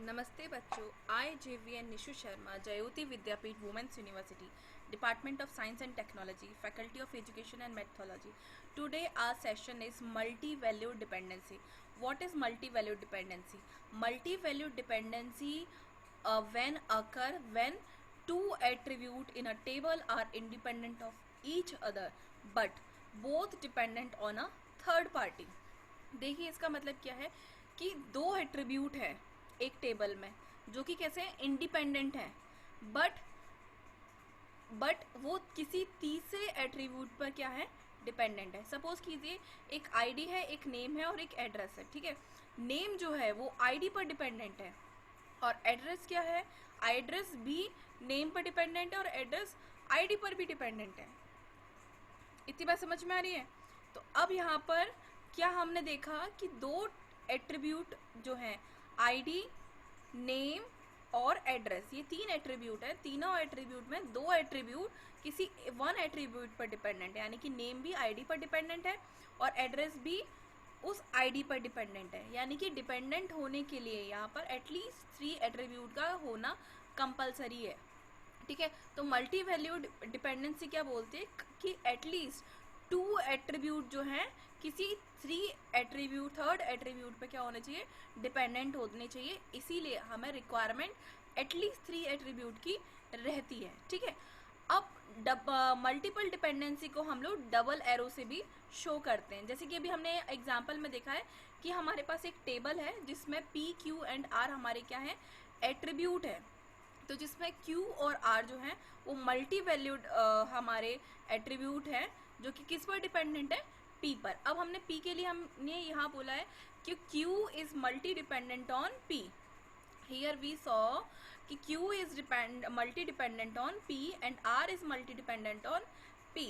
नमस्ते बच्चों, I JVN Nishu Sharma, Jyoti Vidyapeeth women's university, department of science and technology, faculty of education and methodology. Today our session is multi-value dependency. What is multi-value dependency? Multi-value dependency when occur when two attribute in a table are independent of each other but both dependent on a third party. देखिए इसका मतलब क्या है कि दो attribute है एक table में जो कि कैसे इंडिपेंडेंट है बट वो किसी तीसरे एट्रीब्यूट पर क्या है डिपेंडेंट है. सपोज कीजिए एक आईडी है, एक नेम है और एक एड्रेस है. ठीक है, नेम जो है वो आईडी पर डिपेंडेंट है और एड्रेस क्या है, एड्रेस भी नेम पर डिपेंडेंट है और एड्रेस आईडी पर भी डिपेंडेंट है. इतनी बात समझ में आ रही है? तो अब यहाँ पर क्या हमने देखा कि दो एट्रीब्यूट जो हैं आईडी, नेम और एड्रेस, ये तीन एट्रीब्यूट है. तीनों एट्रीब्यूट में दो एट्रीब्यूट किसी वन एट्रीब्यूट पर डिपेंडेंट है, यानी कि नेम भी आईडी पर डिपेंडेंट है और एड्रेस भी उस आईडी पर डिपेंडेंट है. यानी कि डिपेंडेंट होने के लिए यहाँ पर एटलीस्ट 3 एट्रीब्यूट का होना कंपलसरी है. ठीक है, तो मल्टी वैल्यू डिपेंडेंसी क्या बोलते हैं कि एटलीस्ट 2 एट्रीब्यूट जो हैं किसी 3 एट्रीब्यूट थर्ड एट्रीब्यूट पे क्या होने चाहिए, डिपेंडेंट होने चाहिए. इसीलिए हमें रिक्वायरमेंट एटलीस्ट 3 एट्रीब्यूट की रहती है. ठीक है, अब मल्टीपल डिपेंडेंसी को हम लोग डबल एरो से भी शो करते हैं. जैसे कि अभी हमने एग्जांपल में देखा है कि हमारे पास एक टेबल है जिसमें P, Q एंड R हमारे क्या है, एट्रीब्यूट है. तो जिसमें Q और R जो है वो मल्टी वैल्यूड हमारे एट्रीब्यूट हैं जो कि किस पर डिपेंडेंट है, P पर. अब हमने P के लिए हमने यहाँ बोला है कि Q is multi dependent on P. Here we saw कि Q is multi dependent on P and R is multi dependent on P.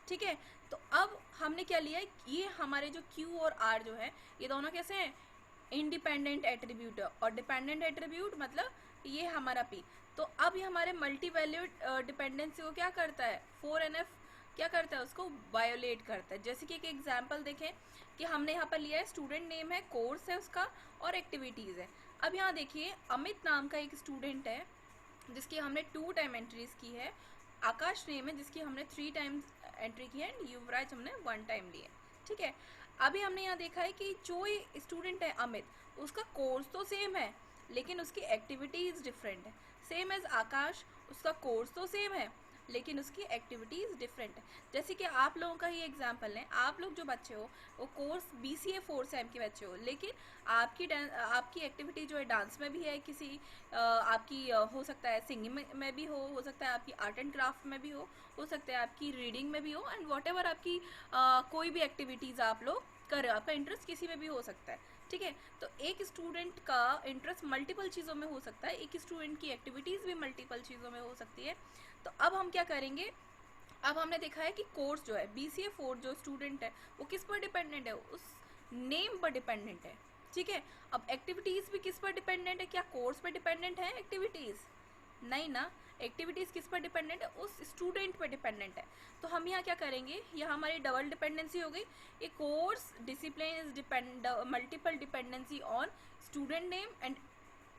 ठीक है, तो अब हमने क्या लिया है, ये हमारे जो Q और R जो है ये दोनों कैसे हैं, इंडिपेंडेंट एट्रीब्यूट है और डिपेंडेंट एट्रीब्यूट मतलब ये हमारा P. तो अब ये हमारे मल्टी वैल्यूड डिपेंडेंसी को क्या करता है, 4NF क्या करता है, उसको वायोलेट करता है. जैसे कि एक एग्जांपल देखें कि हमने यहाँ पर लिया है स्टूडेंट नेम है, कोर्स है उसका और एक्टिविटीज़ है. अब यहाँ देखिए अमित नाम का एक स्टूडेंट है जिसकी हमने 2 टाइम एंट्रीज की है. आकाश नेम है जिसकी हमने 3 टाइम्स एंट्री की है एंड युवराज हमने 1 टाइम ली है. ठीक है, अभी हमने यहाँ देखा है कि जो स्टूडेंट है अमित उसका कोर्स तो सेम है लेकिन उसकी एक्टिविटीज़ डिफरेंट है. सेम एज आकाश, उसका कोर्स तो सेम है लेकिन उसकी एक्टिविटीज़ डिफरेंट है. जैसे कि आप लोगों का ही एग्जांपल है, आप लोग जो बच्चे हो वो कोर्स BCA 4 सेम के बच्चे हो लेकिन आपकी एक्टिविटी जो है डांस में भी है, किसी आपकी हो सकता है सिंगिंग में भी हो सकता है आपकी आर्ट एंड क्राफ्ट में भी हो सकता है आपकी रीडिंग में भी हो एंड वॉट एवर आपकी कोई भी एक्टिविटीज़ आप लोग कर रहे हो, आपका इंटरेस्ट किसी में भी हो सकता है. ठीक है, तो एक स्टूडेंट का इंटरेस्ट मल्टीपल चीज़ों में हो सकता है, एक स्टूडेंट की एक्टिविटीज़ भी मल्टीपल चीज़ों में हो सकती है. तो अब हम क्या करेंगे, अब हमने देखा है कि कोर्स जो है BCA 4 जो स्टूडेंट है वो किस पर डिपेंडेंट है, उस नेम पर डिपेंडेंट है. ठीक है, अब एक्टिविटीज़ भी किस पर डिपेंडेंट है, क्या कोर्स पर डिपेंडेंट है एक्टिविटीज़, नहीं ना. एक्टिविटीज़ किस पर डिपेंडेंट है, उस स्टूडेंट पर डिपेंडेंट है. तो हम यहाँ क्या करेंगे, यहाँ हमारी डबल डिपेंडेंसी हो गई. ये course discipline is multiple dependency on student name and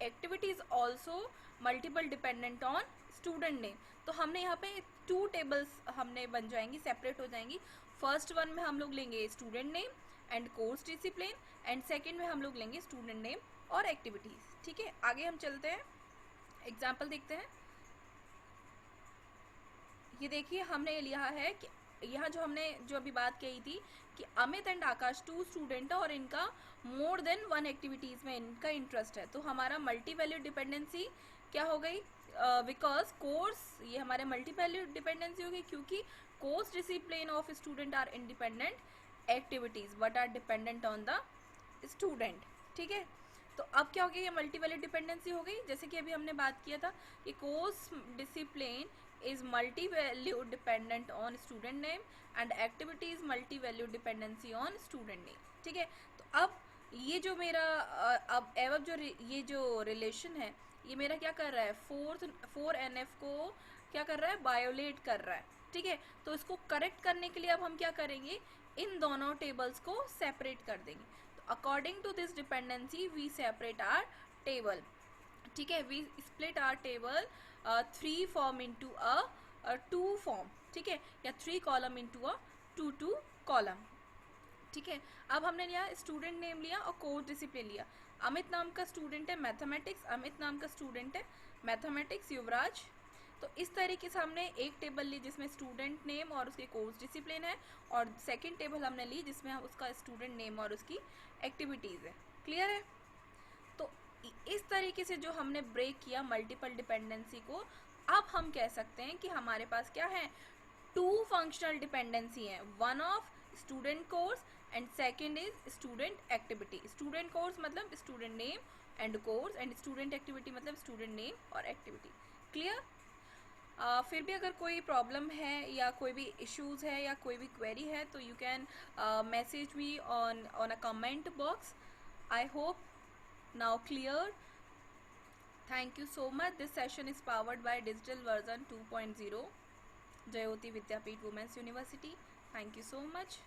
activities also multiple dependent on student name. तो हमने यहाँ पे 2 टेबल्स हमने बन जाएंगी, सेपरेट हो जाएंगी. फर्स्ट वन में हम लोग लेंगे student name and course discipline and second में हम लोग लेंगे स्टूडेंट नेम और एक्टिविटीज़. ठीक है, आगे हम चलते हैं, एग्जाम्पल देखते हैं. ये देखिए हमने लिया है कि यहाँ जो अभी बात कही थी कि अमित एंड आकाश 2 स्टूडेंट है और इनका मोर देन 1 एक्टिविटीज़ में इनका इंटरेस्ट है. तो हमारा मल्टी वैल्यू डिपेंडेंसी क्या हो गई, बिकॉज कोर्स, ये हमारे मल्टी वैल्यू डिपेंडेंसी हो गई क्योंकि course discipline of student are independent activities but are dependent on the student. ठीक है, तो अब क्या हो गया, ये मल्टी वैल्यू डिपेंडेंसी हो गई. जैसे कि अभी हमने बात किया था कि course discipline is multi value dependent on student name and activity is multi value dependency on student name. ठीक है, तो अब ये जो मेरा अब एवं जो ये जो रिलेशन है ये मेरा क्या कर रहा है, 4NF को क्या कर रहा है, वायोलेट कर रहा है. ठीक है, तो इसको करेक्ट करने के लिए अब हम क्या करेंगे, इन दोनों टेबल्स को सेपरेट कर देंगे. तो according to this dependency we separate our table. ठीक है, we split our table 3 form into a 2 form, ठीक है, या 3 कॉलम इनटू अ 2 कॉलम। ठीक है, अब हमने लिया स्टूडेंट नेम लिया और कोर्स डिसिप्लिन लिया। अमित नाम का स्टूडेंट है मैथमेटिक्स, अमित नाम का स्टूडेंट है मैथमेटिक्स युवराज। तो इस तरीके से हमने एक टेबल ली जिसमें स्टूडेंट नेम और उसके कोर्स डिसिप्लिन है, और सेकंड टेबल हमने ली जिसमें हम उसका स्टूडेंट नेम और उसकी एक्टिविटीज़ है। क्लियर है? तो इस तरीके से जो हमने ब्रेक किया मल्टीपल डिपेंडेंसी को, अब हम कह सकते हैं कि हमारे पास क्या है, 2 फंक्शनल डिपेंडेंसी है, one of student course and second is student activity. Student course मतलब student name and course, and student activity मतलब स्टूडेंट नेम और एक्टिविटी। क्लियर? फिर भी अगर कोई प्रॉब्लम है या कोई भी इश्यूज है या कोई भी क्वेरी है तो you can message me on a comment box. I hope now clear. Thank you so much. This session is powered by digital version 2.0 Jayoti Vidyapeeth Women's University. Thank you so much.